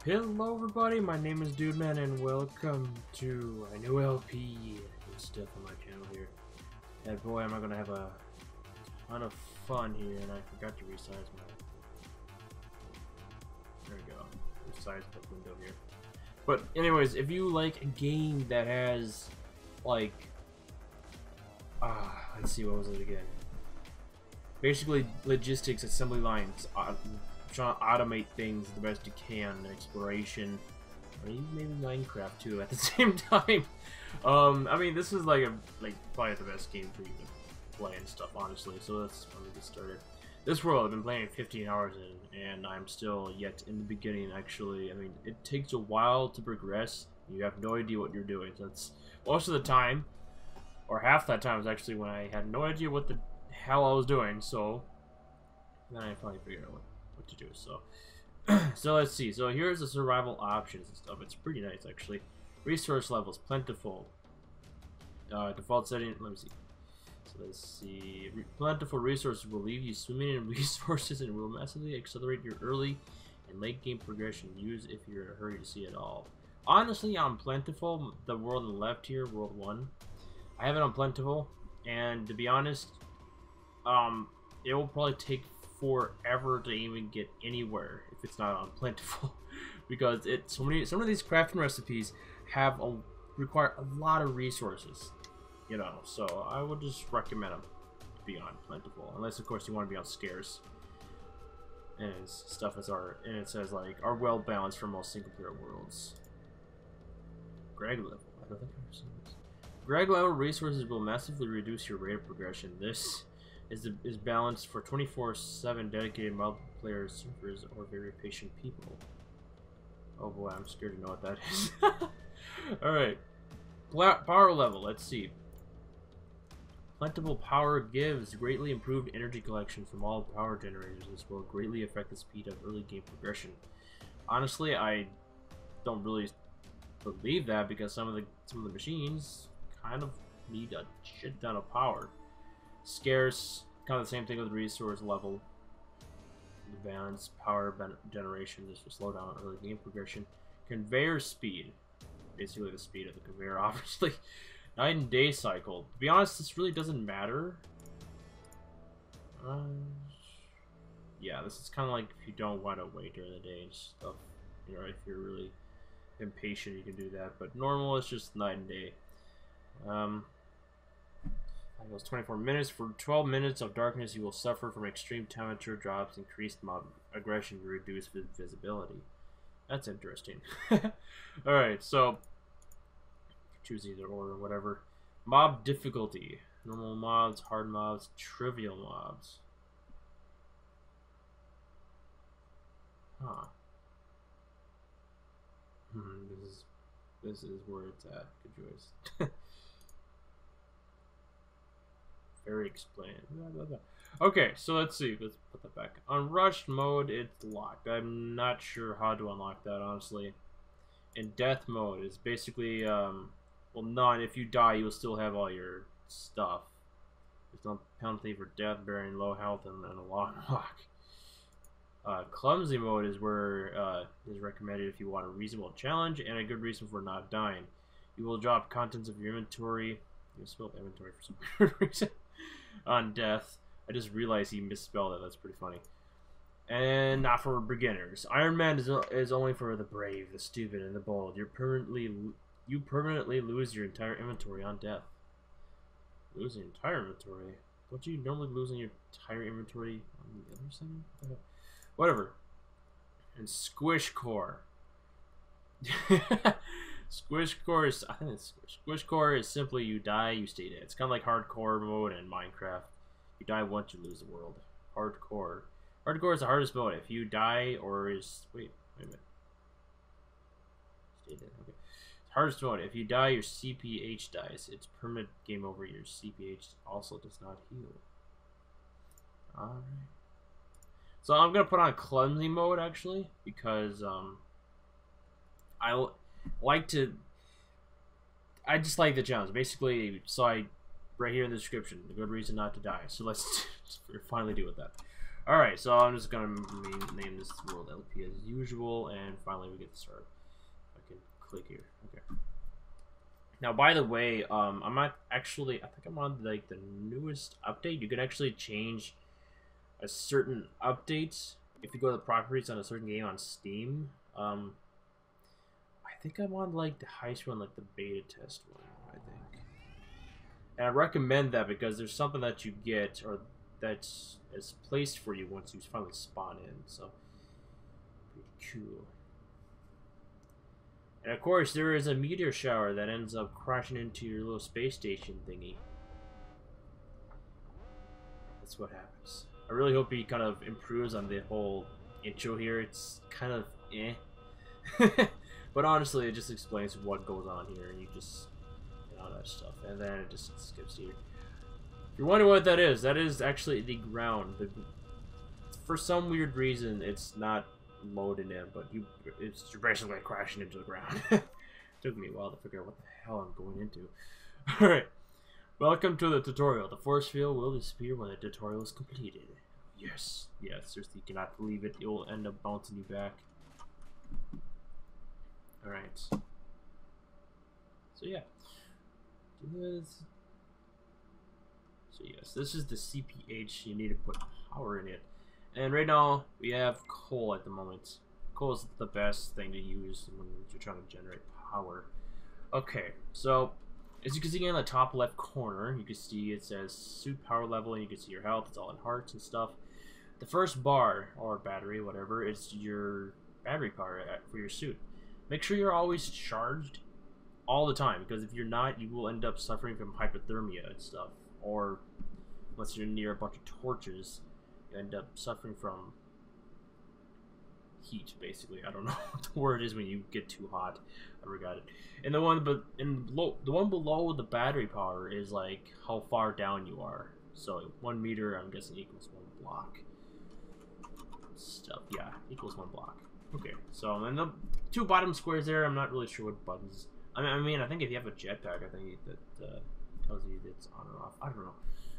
Hello everybody, my name is Dudeman and welcome to a new LP and stuff on my channel here. And boy, am I gonna have a ton of fun here, and I forgot to resize my... There we go. Resize the window here. But anyways, if you like a game that has, like... let's see, what was it again? Basically, logistics, assembly lines, trying to automate things the best you can, exploration, or even maybe Minecraft too at the same time. I mean, this is like probably the best game for you to play and stuff, honestly. So let's get started. This world I've been playing 15 hours in, and I'm still yet in the beginning. Actually, I mean, it takes a while to progress. You have no idea what you're doing. So that's most of the time, or half that time, was actually when I had no idea what the hell I was doing. So then I finally figured out what to do. So so let's see. So here's the survival options and stuff. It's pretty nice actually. Resource levels plentiful. Default setting, let me see. So let's see. Plentiful resources will leave you swimming in resources and will massively accelerate your early and late game progression. Use if you're in a hurry to see it all. Honestly, on plentiful, the world on the left here, world 1, I have it on plentiful, and to be honest, it will probably take forever to even get anywhere if it's not on plentiful, because some of these crafting recipes require a lot of resources, you know. So I would just recommend them to be on plentiful, unless of course you want to be on scarce. And stuff is it says like are well balanced for most single player worlds. Greg level. I don't think I've seen this. Greg level resources will massively reduce your rate of progression. This is balanced for 24/7 dedicated multiplayer servers or very patient people. Oh boy, I'm scared to know what that is. Alright. Power level, let's see. Plentiful power gives greatly improved energy collection from all power generators. This will greatly affect the speed of early game progression. Honestly, I don't really believe that, because some of the machines kind of need a shit ton of power. Scarce, kind of the same thing with resource level. The balance, power generation, this will slow down early game progression. Conveyor speed, basically the speed of the conveyor, obviously. Night and day cycle. To be honest, this really doesn't matter. Yeah, this is kind of like if you don't want to wait during the day and stuff. You know, if you're really impatient, you can do that. But normal, it's just night and day. It goes 24 minutes. For 12 minutes of darkness, you will suffer from extreme temperature drops, increased mob aggression, and reduced visibility. That's interesting. Alright, so choose either or whatever. Mob difficulty. Normal mobs, hard mobs, trivial mobs. Huh. This is where it's at. Good choice. Very explained. Okay, so let's see. Let's put that back. On rushed mode, it's locked. I'm not sure how to unlock that, honestly. In death mode, it's basically, well, none. If you die, you will still have all your stuff. There's no penalty for death, bearing low health, and then a lock. Clumsy mode is where is recommended if you want a reasonable challenge and a good reason for not dying. You will drop contents of your inventory. You spelled inventory for some weird reason. On death. I just realized he misspelled it. That's pretty funny. And not for beginners. Iron Man is only for the brave, the stupid, and the bold. You permanently lose your entire inventory on death. Lose your entire inventory? Don't you normally lose your entire inventory on the other side? Whatever. And Squish Core. Squish Core is, I think it's Squish Core is simply you die, you stay dead. It's kind of like hardcore mode in Minecraft. You die once, you lose the world. Hardcore. Hardcore is the hardest mode. If you die or is wait a minute. Stay dead. Okay. Hardest mode. If you die, your CPH dies. It's permanent game over. Your CPH also does not heal. Alright. So I'm gonna put on clumsy mode actually, because I just like the challenge. Basically, so right here in the description, a good reason not to die. So let's finally deal with that. Alright, so I'm just gonna name this world LP as usual, and finally we get to start. I can click here. Okay. Now, by the way, I'm not actually. I think I'm on like the newest update. You can actually change a certain update if you go to the properties on a certain game on Steam. I think I'm on like the highest one, like the beta test one. I think, and I recommend that because there's something that you get or that's is placed for you once you finally spawn in. So, pretty cool. And of course, there is a meteor shower that ends up crashing into your little space station thingy. That's what happens. I really hope he kind of improves on the whole intro here. It's kind of eh. But honestly, it just explains what goes on here, and you just, you know, all that stuff. And then it just skips here. If you're wondering what that is actually the ground. For some weird reason, it's not loading in, but it's basically crashing into the ground. Took me a while to figure out what the hell I'm going into. Alright, welcome to the tutorial. The force field will disappear when the tutorial is completed. Yes, seriously, you cannot believe it. It will end up bouncing you back. Alright. So yeah. So yes, this is the CPH. You need to put power in it. And right now, we have coal at the moment. Coal is the best thing to use when you're trying to generate power. Okay, so as you can see in the top left corner, you can see it says suit power level, and you can see your health. It's all in hearts and stuff. The first bar, or battery, whatever, is your battery power for your suit. Make sure you're always charged all the time, because if you're not, you will end up suffering from hypothermia and stuff. Or, unless you're near a bunch of torches, you end up suffering from heat, basically. I don't know what the word is when you get too hot. I forgot it. And the one below the battery power is like how far down you are. So 1 meter, I'm guessing, equals 1 block. Stuff, yeah, equals 1 block. Okay, so and the 2 bottom squares there, I'm not really sure what buttons. I mean, I think if you have a jetpack, I think that tells you that it's on or off. I don't know.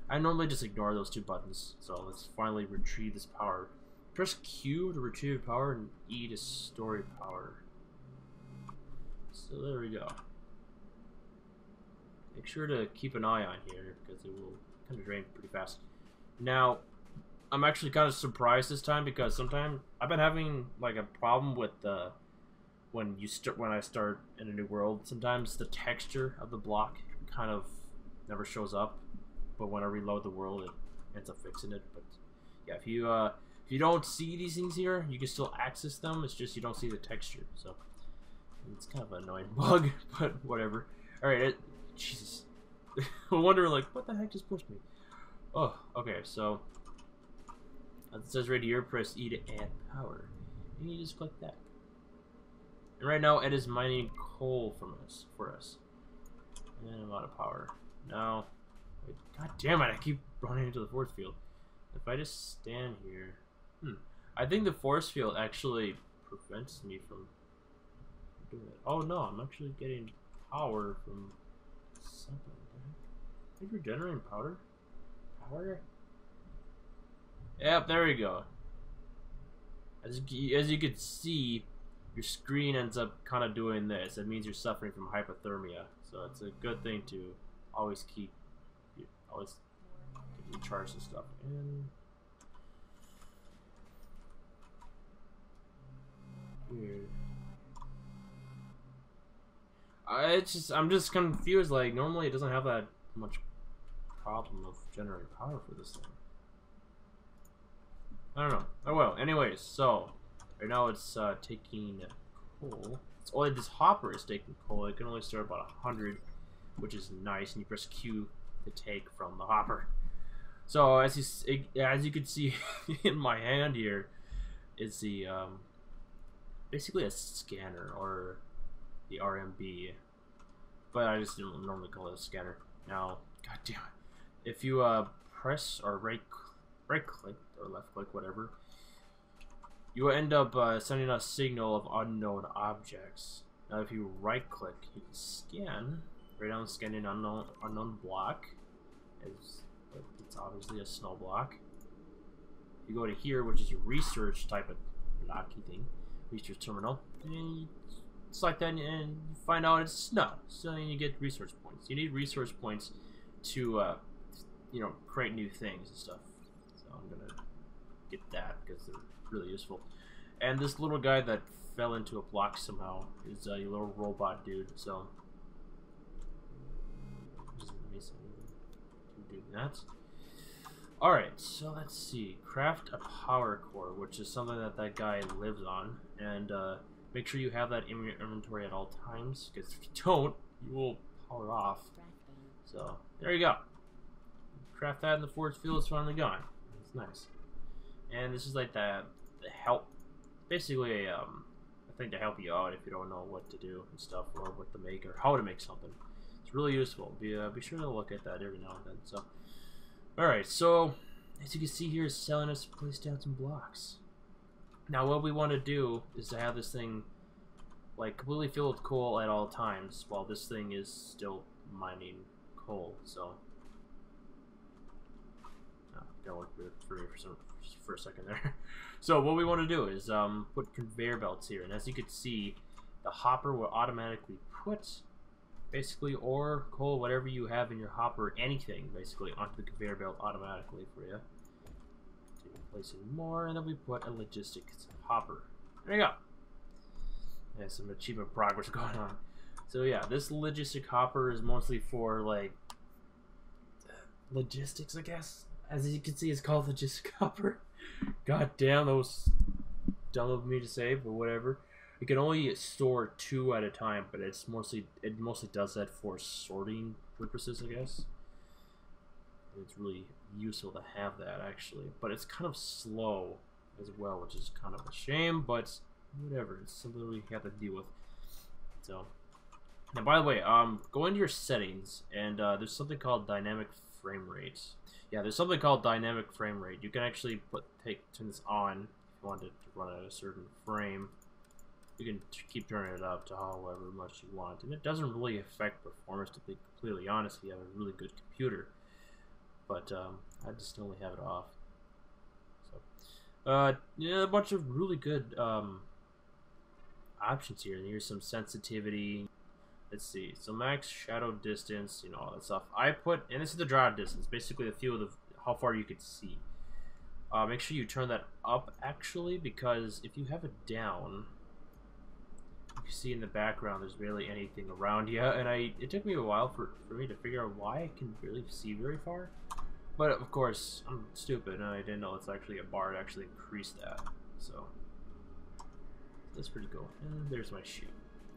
I normally just ignore those 2 buttons. So let's finally retrieve this power. Press Q to retrieve power and E to store power. So there we go. Make sure to keep an eye on here because it will kind of drain pretty fast. Now, I'm actually kind of surprised this time because sometimes I've been having like a problem with the when I start in a new world. Sometimes the texture of the block kind of never shows up, but when I reload the world, it ends up fixing it. But yeah, if you don't see these things here, you can still access them. It's just you don't see the texture, so it's kind of an annoying bug, but whatever. All right, Jesus, I'm wondering like what the heck just pushed me. Oh, okay, so it says right here, press E to add power, and you just click that. And right now, Ed is mining coal for us, and I'm out of power. Now, wait, god damn it, I keep running into the force field. If I just stand here, I think the force field actually prevents me from doing it. Oh no, I'm actually getting power from something. I think we're generating power. Yep, there we go. As you can see, your screen ends up kind of doing this. It means you're suffering from hypothermia, so it's a good thing to always keep charged and stuff. And weird. I'm just confused. Like normally it doesn't have that much problem of generating power for this thing. I don't know. Oh well. Anyways, so right now it's taking coal. It's only this hopper is taking coal. It can only store about 100, which is nice. And you press Q to take from the hopper. So as you can see in my hand here, it's the basically a scanner or the RMB, but I just don't normally call it a scanner. Now, god damn it, if you press or right click or left click, whatever, you will end up sending a signal of unknown objects. Now, if you right click, you can scan. Right now, I'm scanning unknown block. It's obviously a snow block. you go to here, which is your research type of blocky thing, research terminal, and you select that and you find out it's snow. So then you get resource points. You need resource points to, you know, create new things and stuff. So I'm gonna get that because they're really useful. And this little guy that fell into a block somehow is a little robot dude. So just do that. Alright, so let's see. Craft a power core, which is something that that guy lives on. And make sure you have that in your inventory at all times, because if you don't, you will power off. So, there you go. Craft that in the force field, it's finally gone. It's nice. And this is like the help, basically a thing to help you out if you don't know what to do and stuff, or what to make, or how to make something. It's really useful. Be sure to look at that every now and then. So, alright, so as you can see here, it's telling us to place down some blocks. Now what we want to do is to have this thing like completely filled with coal at all times while this thing is still mining coal. So that worked for me for a second there. So what we want to do is put conveyor belts here, and as you can see, the hopper will automatically put basically ore, coal, whatever you have in your hopper, anything basically, onto the conveyor belt automatically for you. Placing more, and then we put a logistics hopper. There you go. There's some achievement progress going on. So yeah, this logistic hopper is mostly for like logistics, I guess. As you can see, it's called logistic hopper. God damn, that was dumb of me to say, but whatever. You can only store 2 at a time, but it mostly does that for sorting purposes, I guess. It's really useful to have that, actually, but it's kind of slow as well, which is kind of a shame, but whatever, it's something we have to deal with. So now, by the way, go into your settings, and there's something called dynamic frame rate. Yeah, there's something called dynamic frame rate. You can actually turn this on if you want it to run at a certain frame. You can keep turning it up to however much you want, and it doesn't really affect performance, to be completely honest. If you have a really good computer. But I just only have it off. So, yeah, a bunch of really good options here. And here's some sensitivity. Let's see. So max shadow distance, you know, all that stuff. I put, and this is the draw distance, basically the field of how far you could see. Make sure you turn that up actually, because if you have it down, you see in the background there's barely anything around you, and it took me a while for me to figure out why I can barely see very far. But of course, I'm stupid and I didn't know it's actually a bar to actually increase that. So that's pretty cool. And there's my shoe,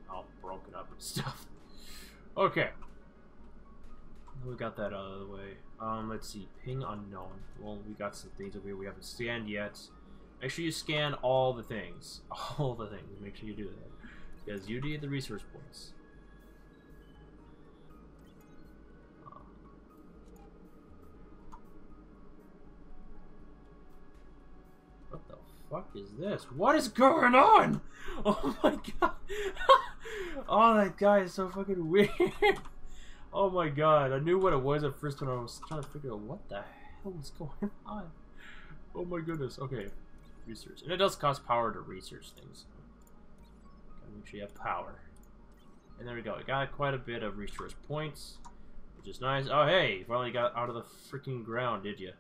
all broken up and stuff. Okay, we got that out of the way. Let's see, ping unknown. Well, we got some things over here we haven't scanned yet. Make sure you scan all the things. All the things. Make sure you do that, because you need the resource points. What the fuck is this? What is going on? Oh my god. Oh, that guy is so fucking weird. Oh my god. I knew what it was at first when I was trying to figure out what the hell is going on. Oh my goodness. Okay. Research. And it does cost power to research things. Gotta make sure you have power. And there we go. We got quite a bit of resource points, which is nice. Oh hey, you finally got out of the freaking ground, did you?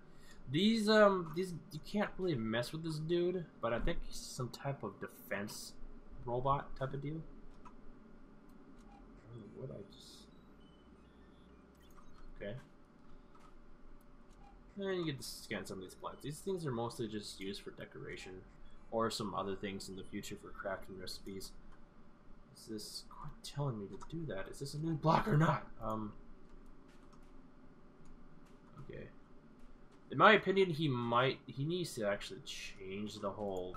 These you can't really mess with this dude, but I think he's some type of defense robot type of deal. What I just okay. And you get to scan some of these plants. These things are mostly just used for decoration, or some other things in the future for crafting recipes. Is this quite telling me to do that? Is this a new block or not? Okay. In my opinion, he needs to actually change the whole,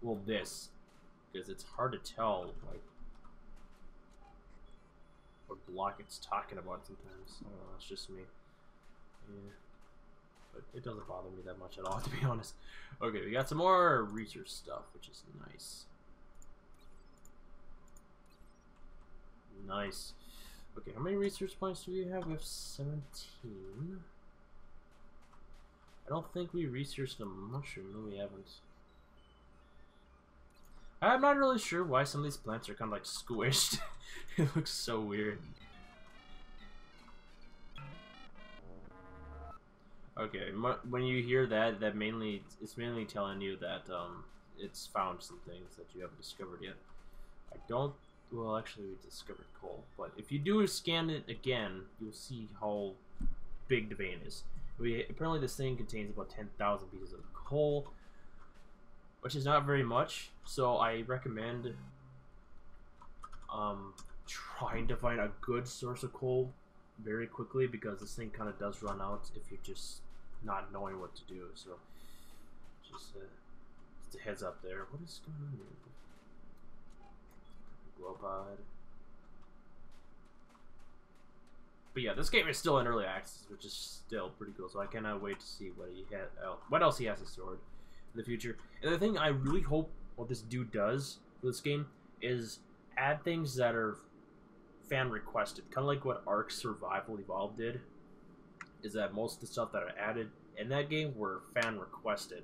well, this, because it's hard to tell, like, what block it's talking about sometimes. I don't know, it's just me. Yeah. But it doesn't bother me that much at all, to be honest. Okay, we got some more research stuff, which is nice. Nice. Okay, how many research points do we have? We have 17. I don't think we researched the mushroom. No, we haven't. I'm not really sure why some of these plants are kind of like squished. It looks so weird. Okay, when you hear that, it's mainly telling you that it's found some things that you haven't discovered yet. I don't. Well, actually, we discovered coal, but if you do scan it again, you'll see how big the vein is. Apparently this thing contains about 10,000 pieces of coal, which is not very much. So I recommend trying to find a good source of coal very quickly, because this thing kind of does run out if you're just not knowing what to do. So just a heads up there. What is going on here? Glowpod. But yeah, this game is still in early access, which is still pretty cool. So I cannot wait to see what else he has in store in the future. And the thing I really hope what this dude does for this game is add things that are fan requested, kind of like what Ark Survival Evolved did. Is that most of the stuff that I added in that game were fan requested.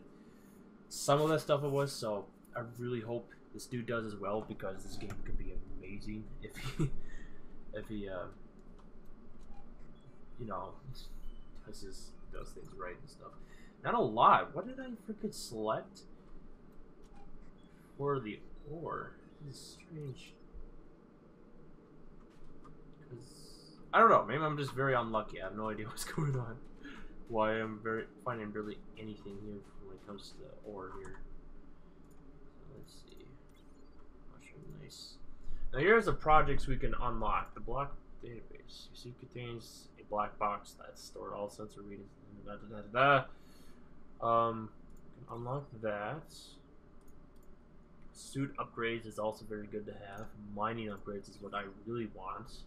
Some of that stuff it was, so I really hope this dude does as well, because this game could be amazing if he you know, does things right and stuff. Not a lot. What did I freaking select for the ore? This is strange. I don't know. Maybe I'm just very unlucky. I have no idea what's going on. Why I'm finding barely anything here when it comes to the ore here. So let's see. Mushroom, nice. Now here's the projects we can unlock. The block database. You see, it contains a black box that stored all sensor readings. Can unlock that. Suit upgrades is also very good to have. Mining upgrades is what I really want.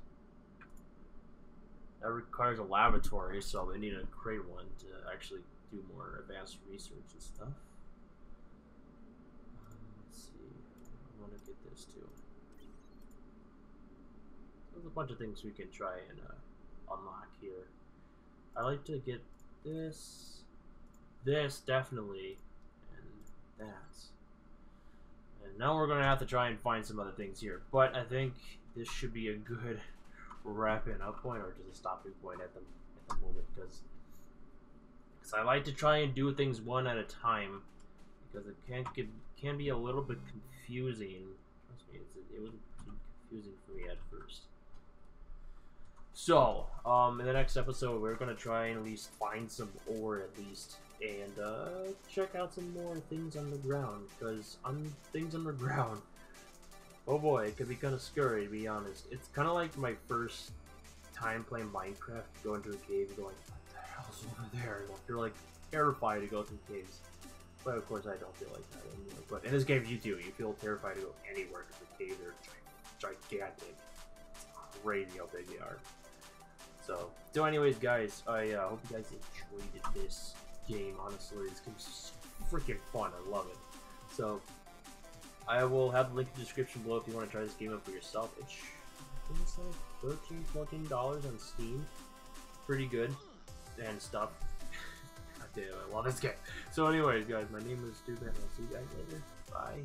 That requires a laboratory, so they need to create one to actually do more advanced research and stuff. Let's see. I want to get this too. There's a bunch of things we can try and unlock here. I like to get this definitely, and that. And now we're going to have to try and find some other things here. But I think this should be a good wrapping up point, or just a stopping point at the moment, because I like to try and do things one at a time, because it can be a little bit confusing. Trust me, it was confusing for me at first. So in the next episode, we're gonna try and at least find some ore at least, and check out some more things on the ground, because things underground, oh boy, it could be kind of scary, to be honest. It's kind of like my first time playing Minecraft, go into a cave and go like, what the hell's over there? You're like terrified to go through caves. But of course I don't feel like that anymore. But in this game you do. You feel terrified to go anywhere, because the caves are gigantic. It's crazy how big they are. So anyways guys, I hope you guys enjoyed this game. Honestly, this game's freaking fun. I love it. So I will have the link in the description below if you want to try this game out for yourself. I think it's like $13, $14 on Steam. Pretty good and stuff. God damn, I love this game. So anyways guys, my name is Dude, and I'll see you guys later. Bye.